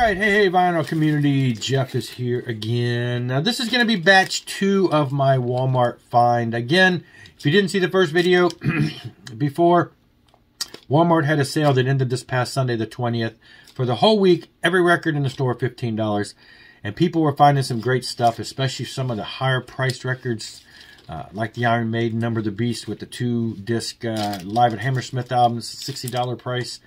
Alright, hey vinyl community, Jeff is here again. Now this is going to be batch 2 of my Walmart find. Again, if you didn't see the first video before, Walmart had a sale that ended this past Sunday the 20th. For the whole week, every record in the store $15. And people were finding some great stuff, especially some of the higher priced records, like the Iron Maiden, Number of the Beast with the 2-disc Live at Hammersmith albums, $60 price.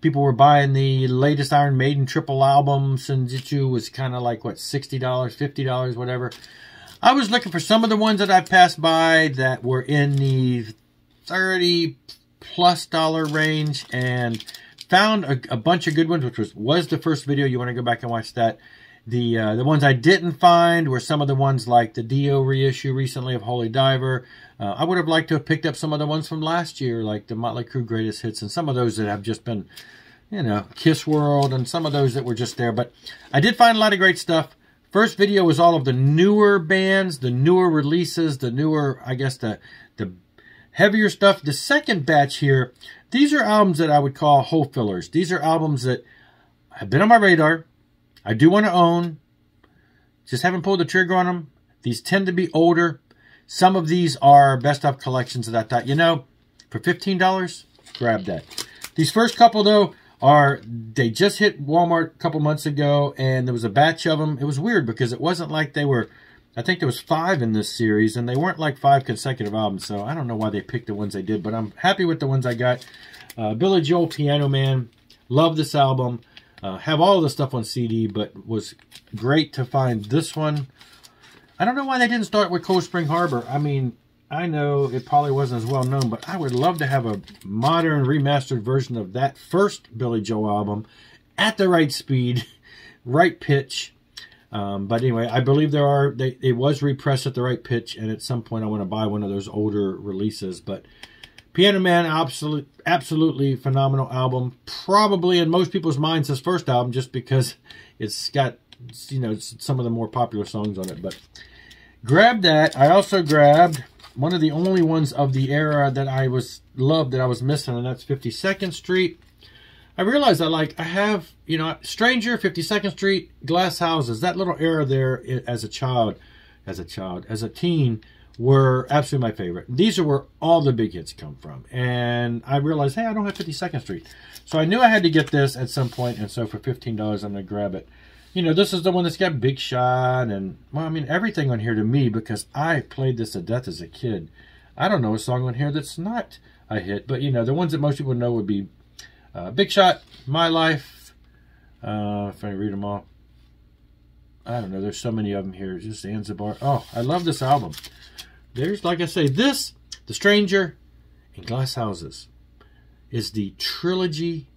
People were buying the latest Iron Maiden triple album. Senjutsu was kind of like, what, $60, $50, whatever. I was looking for some of the ones that I passed by that were in the $30+ range and found a bunch of good ones, which was the first video. You want to go back and watch that. The ones I didn't find were some of the ones like the Dio reissue recently of Holy Diver. I would have liked to have picked up some of the ones from last year, like the Motley Crue Greatest Hits, and some of those that have just been, you know, Kiss World, and some of those that were just there. But I did find a lot of great stuff. First video was all of the newer bands, the newer releases, the newer, I guess, the heavier stuff. The second batch here, these are albums that I would call hole fillers. These are albums that have been on my radar. I do want to own. Just haven't pulled the trigger on them. These tend to be older. Some of these are best of collections that I thought, you know, for $15, grab that. These first couple, though, they just hit Walmart a couple months ago, and there was a batch of them. It was weird because it wasn't like they were, I think there was 5 in this series, and they weren't like 5 consecutive albums, so I don't know why they picked the ones they did, but I'm happy with the ones I got. Billy Joel, Piano Man, love this album. Have all of the stuff on CD, but was great to find this one. I don't know why they didn't start with Cold Spring Harbor. I mean, I know it probably wasn't as well known, but I would love to have a modern remastered version of that first Billy Joel album at the right speed, right pitch. But anyway, I believe it was repressed at the right pitch, and at some point I want to buy one of those older releases. But Piano Man, absolutely phenomenal album. Probably in most people's minds his first album, just because it's got, you know, some of the more popular songs on it. But grab that. I also grabbed one of the only ones of the era that I loved that I was missing, and that's 52nd Street. I realized I have, you know, Stranger, 52nd Street, Glass Houses, that little era there as a teen, were absolutely my favorite. These are where all the big hits come from. And I realized, hey, I don't have 52nd Street. So I knew I had to get this at some point, and so for $15, I'm going to grab it. You know, this is the one that's got Big Shot and, well, I mean, everything on here to me, because I played this to death as a kid. I don't know a song on here that's not a hit, but, you know, the ones that most people know would be Big Shot, My Life, if I read them all. I don't know, there's so many of them here. Just Zanzibar. Oh, I love this album. There's, like I say, this, The Stranger, and Glass Houses is the trilogy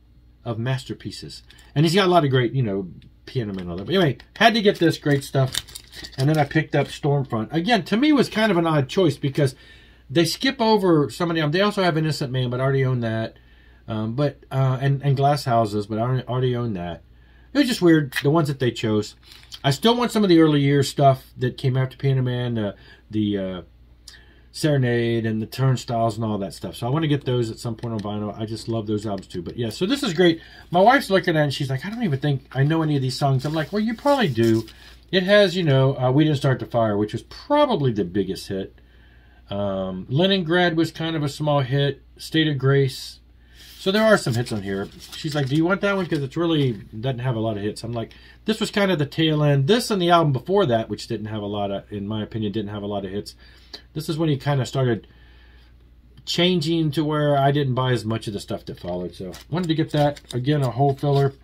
of masterpieces. And he's got a lot of great, you know, Piano Man and all that. But anyway, had to get this great stuff. And then I picked up Stormfront. Again, to me, was kind of an odd choice because they skip over some of them. They also have Innocent Man, but I already own that. And Glass Houses, but I already own that. It was just weird, the ones that they chose. I still want some of the early year stuff that came after Piano Man, the Serenade and the Turnstiles and all that stuff. So I want to get those at some point on vinyl. I just love those albums too. But yeah, so this is great. My wife's looking at it and she's like, I don't even think I know any of these songs. I'm like, well, you probably do. It has, you know, We Didn't Start the Fire, which was probably the biggest hit. Leningrad was kind of a small hit. State of Grace. So there are some hits on here. She's like, do you want that one? Because it really doesn't have a lot of hits. I'm like, this was kind of the tail end. This and the album before that, which didn't have a lot of, in my opinion, didn't have a lot of hits. This is when he kind of started changing to where I didn't buy as much of the stuff that followed. So wanted to get that. Again, a hole filler.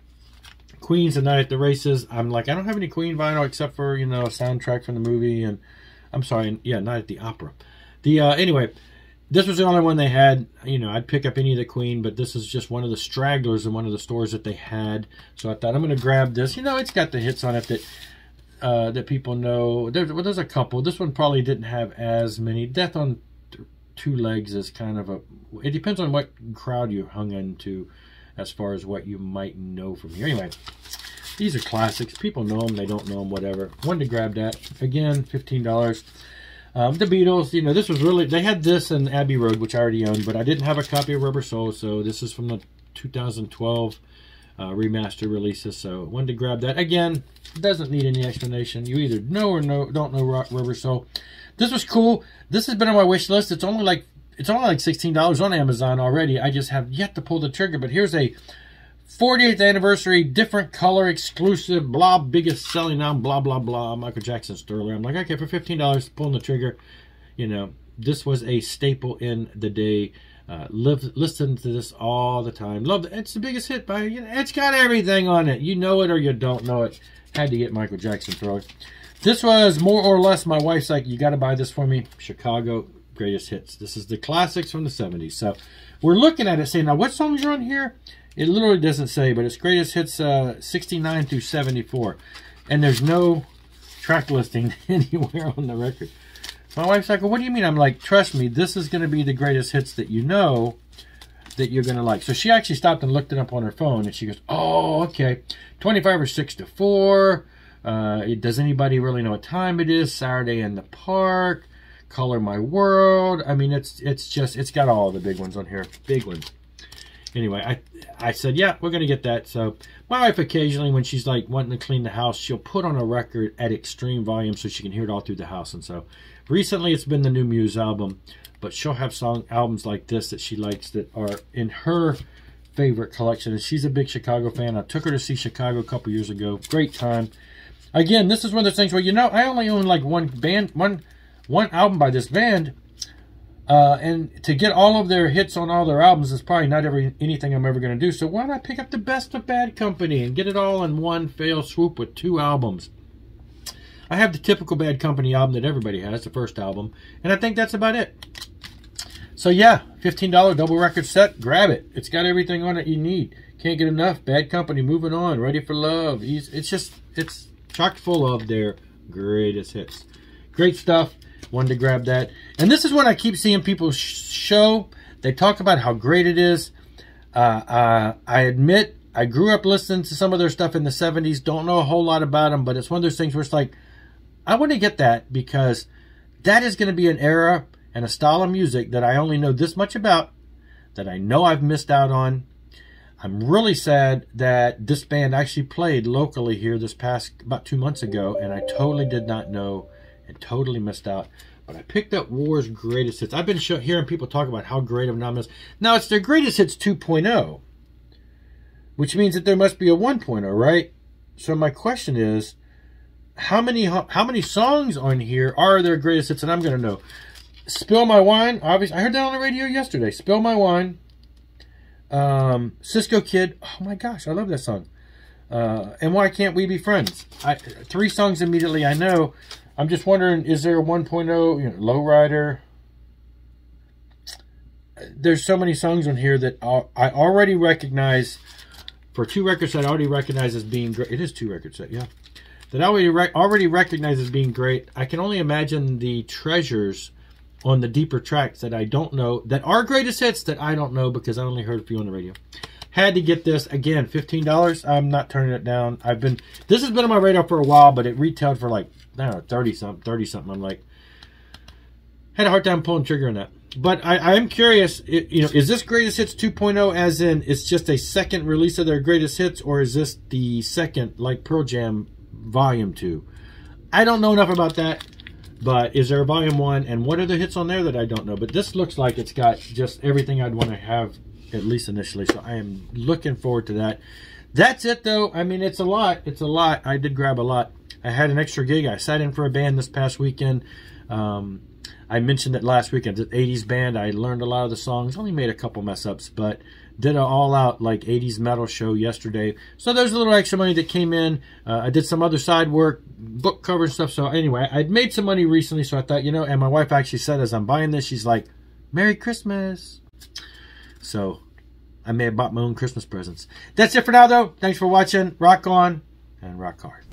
Queen's A Night at the Races. I'm like, I don't have any Queen vinyl except for, you know, a soundtrack from the movie. And I'm sorry, yeah, Night at the Opera. Anyway, this was the only one they had. You know, I'd pick up any of the Queen, but this is just one of the stragglers in one of the stores that they had. So I thought, I'm going to grab this. You know, it's got the hits on it that people know. There's a couple. This one probably didn't have as many. Death on Two Legs is kind of a... It depends on what crowd you hung into as far as what you might know from here. Anyway, these are classics. People know them. They don't know them, whatever. Wanted to grab that. Again, $15. The Beatles, you know, this was really... They had this in Abbey Road, which I already owned, but I didn't have a copy of Rubber Soul, so this is from the 2012 remaster releases. So I wanted to grab that. Again, doesn't need any explanation. You either know or don't know River Soul. This was cool. This has been on my wish list. It's only like $16 on Amazon already. I just have yet to pull the trigger. But here's a 48th anniversary, different color, exclusive, blah, biggest selling album, blah, blah, blah, Michael Jackson Thriller. I'm like, okay, for $15, pulling the trigger. You know, this was a staple in the day. Listen to this all the time. Love it. It's the biggest hit by, you know, it's got everything on it. You know it or you don't know it. Had to get Michael Jackson Thriller. This was more or less, my wife's like, you got to buy this for me. Chicago Greatest Hits. This is the classics from the 70s. So we're looking at it saying, now what songs are on here? It literally doesn't say, but it's Greatest Hits 69 through 74. And there's no track listing anywhere on the record. My wife's like, well, what do you mean? I'm like, trust me, this is going to be the greatest hits that you know that you're going to like. So she actually stopped and looked it up on her phone, and she goes, oh, okay. 25 or 6 to 4. Does anybody really know what time it is? Saturday in the Park. Color My World. I mean, it's got all the big ones on here. Big ones. Anyway, I said, yeah, we're going to get that. So my wife occasionally, when she's like wanting to clean the house, she'll put on a record at extreme volume so she can hear it all through the house. And so recently it's been the new Muse album, but she'll have albums like this that she likes that are in her favorite collection. And she's a big Chicago fan. I took her to see Chicago a couple years ago. Great time. Again, this is one of those things where, you know, I only own like one album by this band. And to get all of their hits on all their albums is probably not anything I'm ever going to do. So why not pick up the best of Bad Company and get it all in one fell swoop with 2 albums? I have the typical Bad Company album that everybody has, the first album, and I think that's about it. So yeah, $15 double record set, grab it. It's got everything on it you need. Can't get enough. Bad Company, moving on. Ready for Love. It's chock full of their greatest hits. Great stuff. Wanted to grab that. And this is what I keep seeing people show. They talk about how great it is. I admit, I grew up listening to some of their stuff in the 70s. Don't know a whole lot about them, but it's one of those things where it's like, I want to get that because that is going to be an era and a style of music that I only know this much about, that I know I've missed out on. I'm really sad that this band actually played locally here this past, about 2 months ago, and I totally did not know and totally missed out. But I picked up War's Greatest Hits. I've been hearing people talk about how great of an album is. Now, it's their Greatest Hits 2.0, which means that there must be a 1.0, right? So my question is, how many songs on here are their greatest hits? And I'm going to know. Spill My Wine, obviously. I heard that on the radio yesterday. Spill My Wine. Cisco Kid. Oh my gosh, I love that song. And Why Can't We Be Friends? 3 songs immediately I know. I'm just wondering, is there a 1.0? You know, Lowrider. There's so many songs on here that I already recognize. For 2 records that I already recognize as being great. It is 2 records set, yeah. That I already recognize as being great. I can only imagine the treasures on the deeper tracks that I don't know, that are greatest hits that I don't know because I only heard a few on the radio. Had to get this. Again, $15. I'm not turning it down. This has been on my radar for a while, but it retailed for like, I don't know, 30-something. I'm like, had a hard time pulling trigger on that. But I'm curious, you know, is this Greatest Hits 2.0 as in it's just a second release of their greatest hits, or is this the second, like Pearl Jam Volume 2? I don't know enough about that, but is there a Volume 1, and what are the hits on there that I don't know? But this looks like it's got just everything I'd want to have, at least initially, so I am looking forward to that. That's it, though. I mean, it's a lot. It's a lot. I did grab a lot. I had an extra gig. I sat in for a band this past weekend. I mentioned it last weekend, the 80s band. I learned a lot of the songs. Only made a couple mess-ups, but did an all-out like 80s metal show yesterday. So there's a little extra money that came in. I did some other side work, book cover stuff. So anyway, I'd made some money recently, so I thought, you know, and my wife actually said as I'm buying this, she's like, Merry Christmas. So I may have bought my own Christmas presents. That's it for now, though. Thanks for watching. Rock on and rock hard.